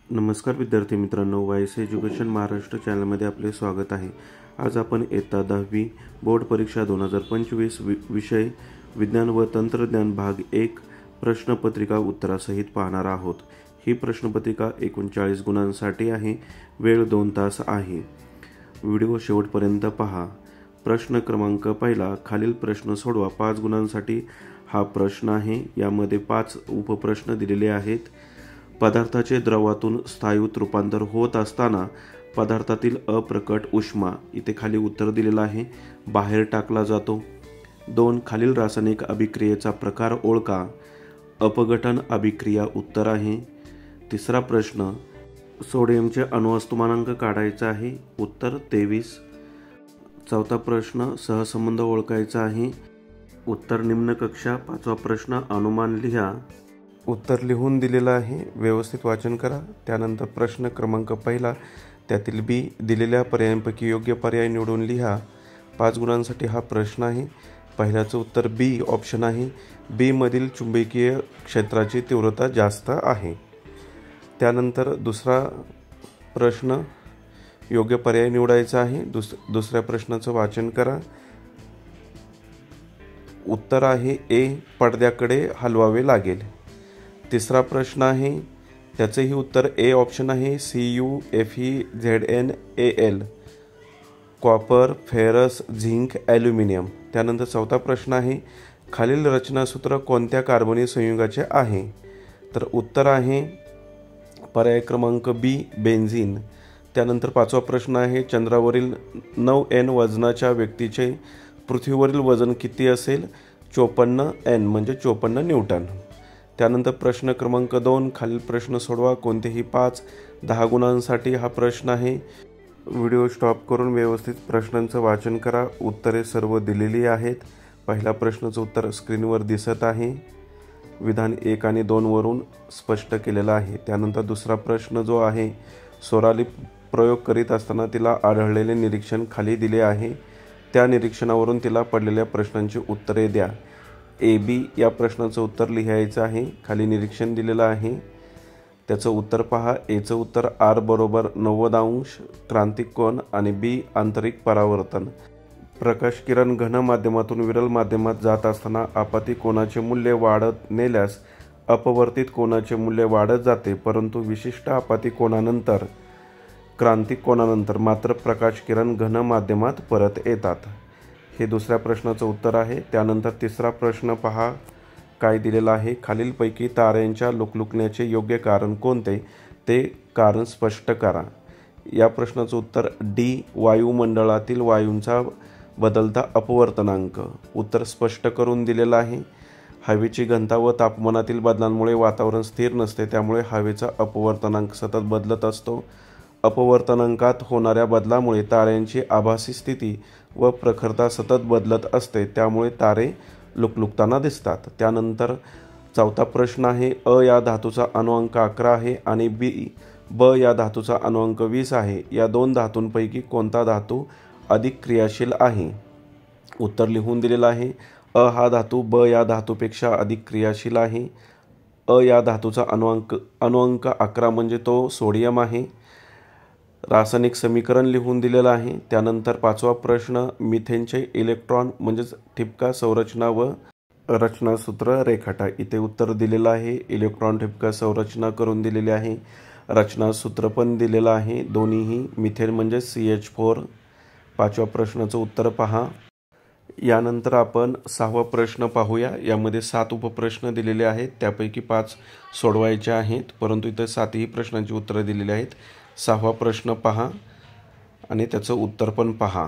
नमस्कार विद्यार्थी मित्रांनो, वायस एज्युकेशन महाराष्ट्र चॅनलमध्ये आपले स्वागत आहे। आज आपण इयत्ता 10वी बोर्ड परीक्षा 2025 विषय विज्ञान व तंत्रज्ञान भाग 1 प्रश्नपत्रिका उत्तरासहित पाहणार आहोत। ही प्रश्नपत्रिका 39 गुणांसाठी आहे। वेळ 2 तास आहे। व्हिडिओ शेवटपर्यंत पहा। प्रश्न क्रमांक पहिला, खालील प्रश्न सोडवा। 5 गुणांसाठी हा प्रश्न आहे। यामध्ये 5 उपप्रश्न दिलेले आहेत। पदार्थाचे द्रवातून स्थायूत रूपांतर होत असताना पदार्थातील अप्रकट उष्मा, इथे खाली उत्तर दिलेलं आहे, बाहेर टाकला जातो। 2, खालील रासायनिक अभिक्रियेचा प्रकार ओळखा। अपघटन अभिक्रिया उत्तर आहे। तिसरा प्रश्न, सोडियमचे अणुवस्तुमानांक काढायचा आहे, उत्तर 23। चौथा प्रश्न, सहसंबंध ओळखायचा आहे, उत्तर निम्न कक्षा। 5वा प्रश्न, अनुमान लिहा, उत्तर लिहून दिलेलं आहे, व्यवस्थित वाचन करा। त्यानंतर प्रश्न क्रमांक पहिला, त्यातील बी दिलेल्या पर्यायांपैकी योग्य पर्याय निवडून लिहा। 5 गुणांसाठी हा प्रश्न आहे। पहिल्याचं उत्तर बी ऑप्शन आहे। बी मधील चुंबकीय क्षेत्राची तीव्रता जास्त आहे। त्यानंतर दुसरा प्रश्न, योग्य पर्याय निवडायचा आहे। दुसऱ्या प्रश्नाचं वाचन करा। उत्तर आहे ए, पडद्याकडे हलवावे लागेल। तिसरा प्रश्न आहे, त्याचेही उत्तर ए ऑप्शन आहे, CuFeZnAl, copper, ferrous, zinc, aluminium. त्यानंतर चौथा प्रश्न आहे, खालील रचनासूत्र कोणत्या कार्बनी संयुगाचे आहे? तर उत्तर आहे पर्याय क्रमांक बी, बेन्झीन। त्यानंतर 5वा प्रश्न आहे, चंद्रावरील 9N वजनाच्या व्यक्तीचे पृथ्वीवरील वजन किती असेल? 54N म्हणजे 54 न्यूटन। त्यानंतर प्रश्न क्रमांक 2, खालील प्रश्न सोडवा। कोणतेही 5 10 गुणांसाठी हा प्रश्न आहे। व्हिडिओ स्टॉप करून व्यवस्थित प्रश्नांचं वाचन करा। उत्तरे सर्व दिलेली आहेत। पहिल्या प्रश्नाचं उत्तर स्क्रीनवर दिसत आहे, विधान 1 आणि 2 वरून स्पष्ट केलेलं आहे। त्यानंतर दुसरा प्रश्न जो आहे, सोराली प्रयोग करीत असताना तिला आढळलेले निरीक्षण खाली दिले आहे। त्या निरीक्षणावरून तिला पडलेल्या प्रश्नांची उत्तरे द्या। ए बी या प्रश्नाचं उत्तर लिहायचं आहे। खाली निरीक्षण दिलेलं आहे, त्याचं उत्तर पहा। एचं उत्तर आर बरोबर 90° क्रांतिक कोन आणि बी आंतरिक परावर्तन। प्रकाश किरण घन माध्यमातून विरल माध्यमात जात असताना आपतित कोनाचे मूल्य वाढत नेल्यास अपवर्तित कोनाचे मूल्य वाढत जाते, परंतु विशिष्ट आपतित कोनानंतर क्रांतिक कोनानंतर मात्र प्रकाश किरण घन माध्यमात परत येतात। हे दुसऱ्या प्रश्नाचं उत्तर आहे। त्यानंतर तिसरा प्रश्न पहा, काय दिलेला आहे, खालीलपैकी ताऱ्यांच्या लुकलुकण्याचे योग्य कारण कोणते? ते कारण स्पष्ट करा। या प्रश्नाचं उत्तर डी, वायुमंडळातील वायूंचा बदलता अपवर्तनांक। उत्तर स्पष्ट करून दिलेलं आहे। हवेची घनता व तापमानातील बदलांमुळे वातावरण स्थिर नसते, त्यामुळे हवेचा अपवर्तनांक सतत बदलत असतो। अपवर्तनांकात होणाऱ्या बदलामुळे ताऱ्यांची आभासी स्थिती व प्रखरता सतत बदलत असते, त्यामुळे तारे लुकलुकताना दिसतात। त्यानंतर चौथा प्रश्न आहे, अ या धातूचा अणुअंक 11 आहे आणि ब या धातूचा अणुअंक 20 आहे। या दोन धातूंपैकी कोणता धातू अधिक क्रियाशील आहे? उत्तर लिहून दिलेलं आहे। अ हा धातू ब या धातूपेक्षा अधिक क्रियाशील आहे। अ या धातूचा अणुअंक 11 म्हणजे तो सोडियम आहे। रासायनिक समीकरण लिहून दिलेलं आहे। त्यानंतर 5वा प्रश्न, मिथेनचे इलेक्ट्रॉन म्हणजेच ठिपका संरचना व रचनासूत्र रेखाटा। इथे उत्तर दिलेलं आहे। इलेक्ट्रॉन ठिपका संरचना करून दिलेली आहे, रचनासूत्र पण दिलेलं आहे। दोन्हीही मिथेन म्हणजे CH4। 5व्या प्रश्नाचं उत्तर पहा। यानंतर आपण 6वा प्रश्न पाहूया। यामध्ये 7 उपप्रश्न दिलेले आहेत, त्यापैकी 5 सोडवायचे आहेत, परंतु इथे 7ही प्रश्नांची उत्तरे दिलेली आहेत। 6वा प्रश्न पहा आणि त्याचं उत्तर पण पहा।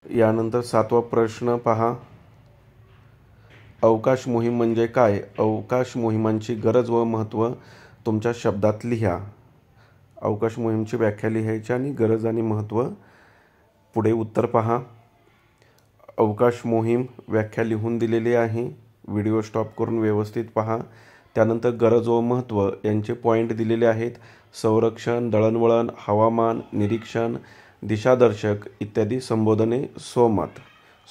यानंतर 7वा प्रश्न पहा, अवकाश मोहीम म्हणजे काय? अवकाश मोहिमांची गरज व महत्त्व तुमच्या शब्दात लिहा। अवकाश मोहीमची व्याख्या लिहायची आणि गरज आणि महत्त्व. पुढे उत्तर पहा. अवकाश मोहीम व्याख्या लिहून दिलेली आहे. व्हिडिओ स्टॉप करून व्यवस्थित पहा. त्यानंतर गरज व महत्त्व यांचे पॉईंट दिलेले आहेत. संरक्षण, दळणवळण, हवामान निरीक्षण, दिशादर्शक इत्यादी संबोधने स्वमत.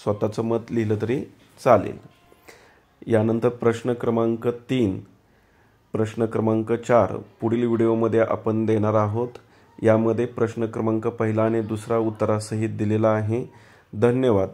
स्वतःचं मत लिहिलं तरी चालेल. यानंतर प्रश्न क्रमांक 3, प्रश्न क्रमांक 4 पुढील व्हिडिओमध्ये आपण देणार आहोत. यामध्ये प्रश्न क्रमांक 1 आणि 2 उत्तरासहित दिलेला आहे. धन्यवाद.